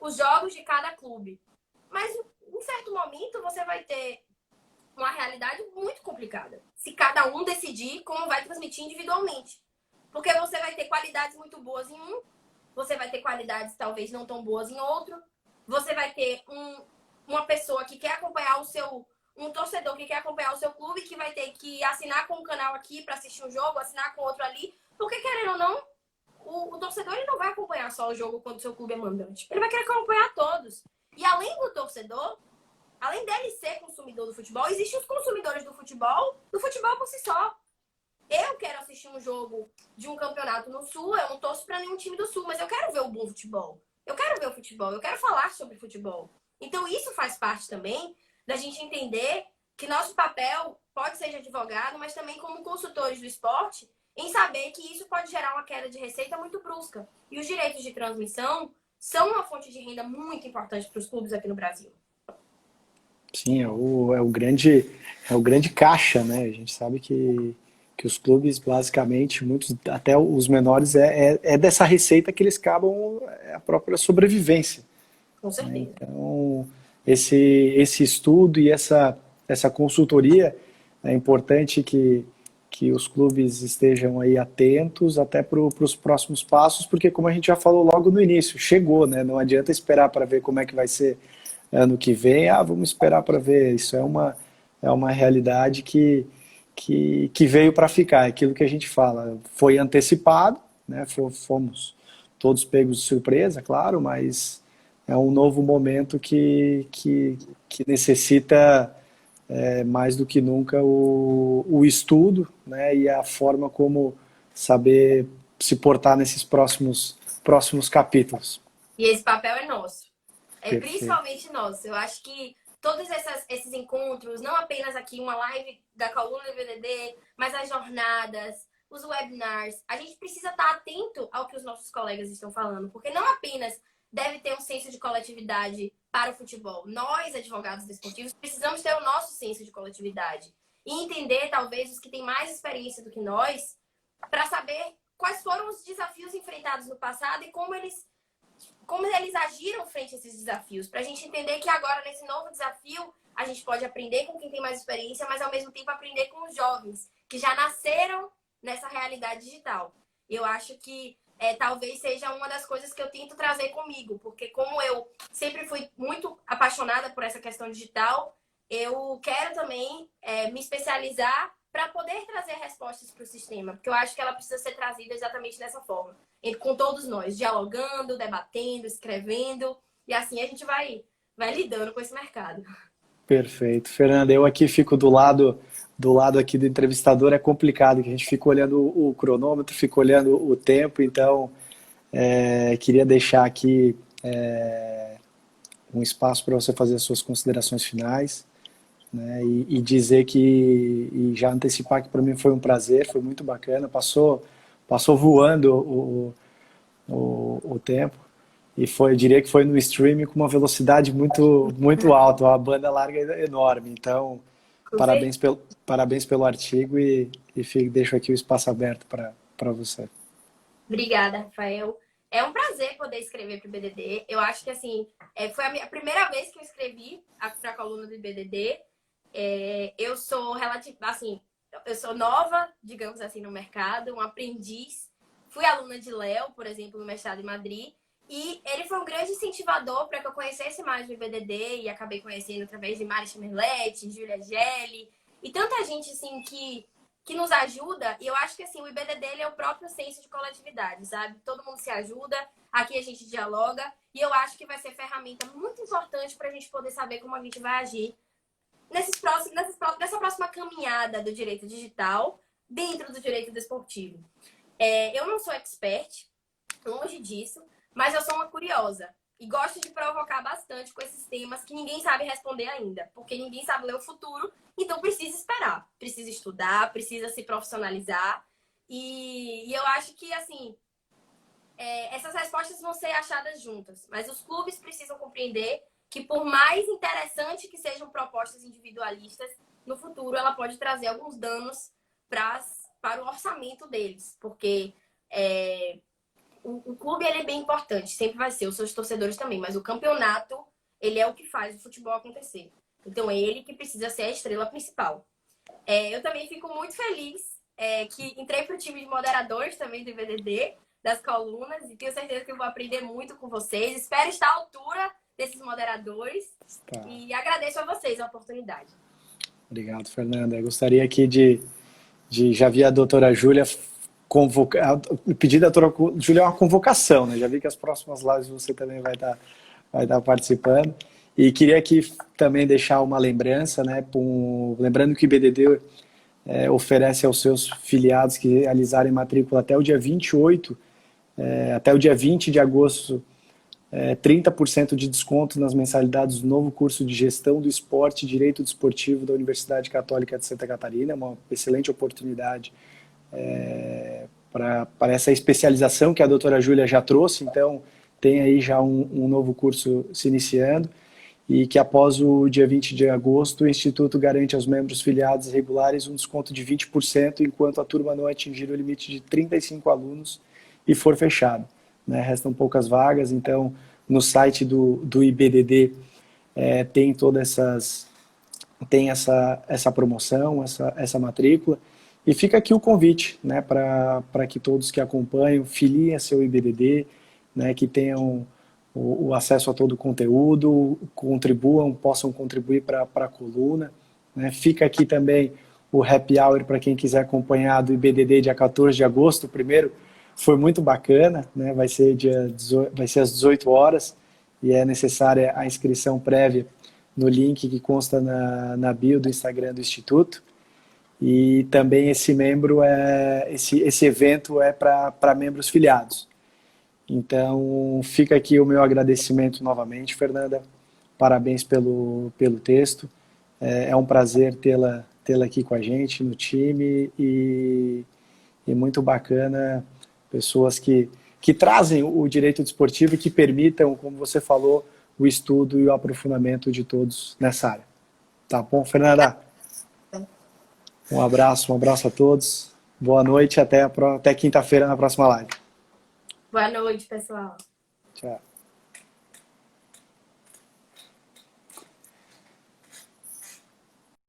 [SPEAKER 2] os jogos de cada clube. Mas em certo momento você vai ter uma realidade muito complicada. Se cada um decidir como vai transmitir individualmente. Porque você vai ter qualidades muito boas em um, você vai ter qualidades talvez não tão boas em outro, você vai ter uma pessoa que quer acompanhar um torcedor que quer acompanhar o seu clube, que vai ter que assinar com um canal aqui para assistir um jogo, assinar com outro ali, porque querendo ou não, o torcedor ele não vai acompanhar só o jogo quando o seu clube é mandante. Ele vai querer acompanhar todos. E além do torcedor, além dele ser consumidor do futebol, existem os consumidores do futebol por si só. Eu quero assistir um jogo de um campeonato no Sul, eu não torço para nenhum time do Sul, mas eu quero ver o bom futebol. Eu quero ver o futebol, eu quero falar sobre futebol. Então isso faz parte também da gente entender que nosso papel pode ser de advogado, mas também como consultores do esporte, em saber que isso pode gerar uma queda de receita muito brusca. E os direitos de transmissão são uma fonte de renda muito importante para os clubes aqui no Brasil.
[SPEAKER 1] sim, é o grande caixa, né? A gente sabe que os clubes, basicamente, muitos, até os menores, é dessa receita que eles acabam a própria sobrevivência.
[SPEAKER 2] Com
[SPEAKER 1] Né?
[SPEAKER 2] certeza.
[SPEAKER 1] Então, esse estudo e essa consultoria, é importante que os clubes estejam aí atentos até para os próximos passos, porque como a gente já falou logo no início, chegou, né? Não adianta esperar para ver como é que vai ser ano que vem, vamos esperar para ver. Isso é uma realidade que veio para ficar, é aquilo que a gente fala, foi antecipado, né? Fomos todos pegos de surpresa, claro, mas é um novo momento que necessita mais do que nunca o estudo, né? E a forma como saber se portar nesses próximos capítulos.
[SPEAKER 2] E esse papel é nosso. É
[SPEAKER 1] Perfeito.
[SPEAKER 2] principalmente nosso. Eu acho que todos esses encontros, não apenas aqui uma live da coluna do VDD, mas as jornadas, os webinars, a gente precisa estar atento ao que os nossos colegas estão falando, porque não apenas deve ter um senso de coletividade para o futebol. Nós, advogados desportivos, precisamos ter o nosso senso de coletividade e entender, talvez, os que têm mais experiência do que nós, para saber quais foram os desafios enfrentados no passado e como eles agiram frente a esses desafios, para a gente entender que agora, nesse novo desafio, a gente pode aprender com quem tem mais experiência, mas ao mesmo tempo aprender com os jovens, que já nasceram nessa realidade digital. Eu acho que talvez seja uma das coisas que eu tento trazer comigo, porque como eu sempre fui muito apaixonada por essa questão digital, eu quero também me especializar para poder trazer respostas para o sistema, porque eu acho que ela precisa ser trazida exatamente dessa forma, com todos nós, dialogando, debatendo, escrevendo, e assim a gente vai lidando com esse mercado.
[SPEAKER 1] Perfeito. Fernanda, eu aqui fico do lado aqui do entrevistador, é complicado, que a gente fica olhando o cronômetro, fica olhando o tempo, então queria deixar aqui um espaço para você fazer as suas considerações finais, né, e dizer e já antecipar que para mim foi um prazer, foi muito bacana, passou voando o tempo, e eu diria que foi no streaming com uma velocidade muito alta, uma banda larga enorme, então
[SPEAKER 2] Com certeza.
[SPEAKER 1] parabéns pelo artigo deixo aqui o espaço aberto para você.
[SPEAKER 2] Obrigada, Rafael. É um prazer poder escrever para o IBDD. Eu acho que assim, foi a primeira vez que eu escrevi para a coluna do IBDD. Eu sou assim, eu sou nova, digamos assim, no mercado, um aprendiz. Fui aluna de Léo, por exemplo, no mestrado em Madrid. E ele foi um grande incentivador para que eu conhecesse mais o IBDD e acabei conhecendo através de Mari Schmerletti, Júlia Gelli e tanta gente assim que nos ajuda. E eu acho que assim, o IBDD ele é o próprio senso de coletividade, sabe? Todo mundo se ajuda, aqui a gente dialoga e eu acho que vai ser ferramenta muito importante para a gente poder saber como a gente vai agir nessa próxima caminhada do direito digital dentro do direito desportivo. Eu não sou expert, longe disso, mas eu sou uma curiosa e gosto de provocar bastante com esses temas que ninguém sabe responder ainda, porque ninguém sabe ler o futuro, então precisa esperar, precisa estudar, precisa se profissionalizar e eu acho que, assim, essas respostas vão ser achadas juntas, mas os clubes precisam compreender que por mais interessante que sejam propostas individualistas, no futuro ela pode trazer alguns danos para o orçamento deles, porque o clube ele é bem importante, sempre vai ser, os seus torcedores também, mas o campeonato ele é o que faz o futebol acontecer. Então é ele que precisa ser a estrela principal. Eu também fico muito feliz que entrei para o time de moderadores também do IBDD, das colunas, e tenho certeza que eu vou aprender muito com vocês. Espero estar à altura desses moderadores e agradeço a vocês a oportunidade.
[SPEAKER 1] Obrigado, Fernanda. Eu gostaria aqui já vi a doutora Júlia convocar, o pedido da doutora Júlia é uma convocação, né? Já vi que as próximas lives você também vai estar participando. E queria aqui também deixar uma lembrança, né? Lembrando que o IBDD oferece aos seus filiados que realizarem matrícula até o dia 28, até o dia 20 de agosto, 30% de desconto nas mensalidades do novo curso de Gestão do Esporte e Direito Desportivo da Universidade Católica de Santa Catarina, uma excelente oportunidade para essa especialização que a doutora Júlia já trouxe, então tem aí já um novo curso se iniciando, e que após o dia 20 de agosto o Instituto garante aos membros filiados regulares um desconto de 20%, enquanto a turma não atingir o limite de 35 alunos e for fechado. Né? Restam poucas vagas, então no site do IBDD tem todas essa promoção, essa matrícula, e fica aqui o convite, né, para que todos que acompanham filiem a seu IBDD, né, que tenham o acesso a todo o conteúdo, possam contribuir para a coluna. Né? Fica aqui também o Happy Hour para quem quiser acompanhar do IBDD dia 14 de agosto, o primeiro. Foi muito bacana, né? Vai ser às 18 horas e é necessária a inscrição prévia no link que consta na bio do Instagram do Instituto. E também esse evento é para membros filiados. Então, fica aqui o meu agradecimento novamente, Fernanda. Parabéns pelo texto. É um prazer tê-la aqui com a gente no time e muito bacana pessoas que trazem o direito desportivo e que permitam, como você falou, o estudo e o aprofundamento de todos nessa área. Tá bom, Fernanda? Um abraço a todos. Boa noite, até quinta-feira na próxima live.
[SPEAKER 2] Boa noite, pessoal.
[SPEAKER 1] Tchau.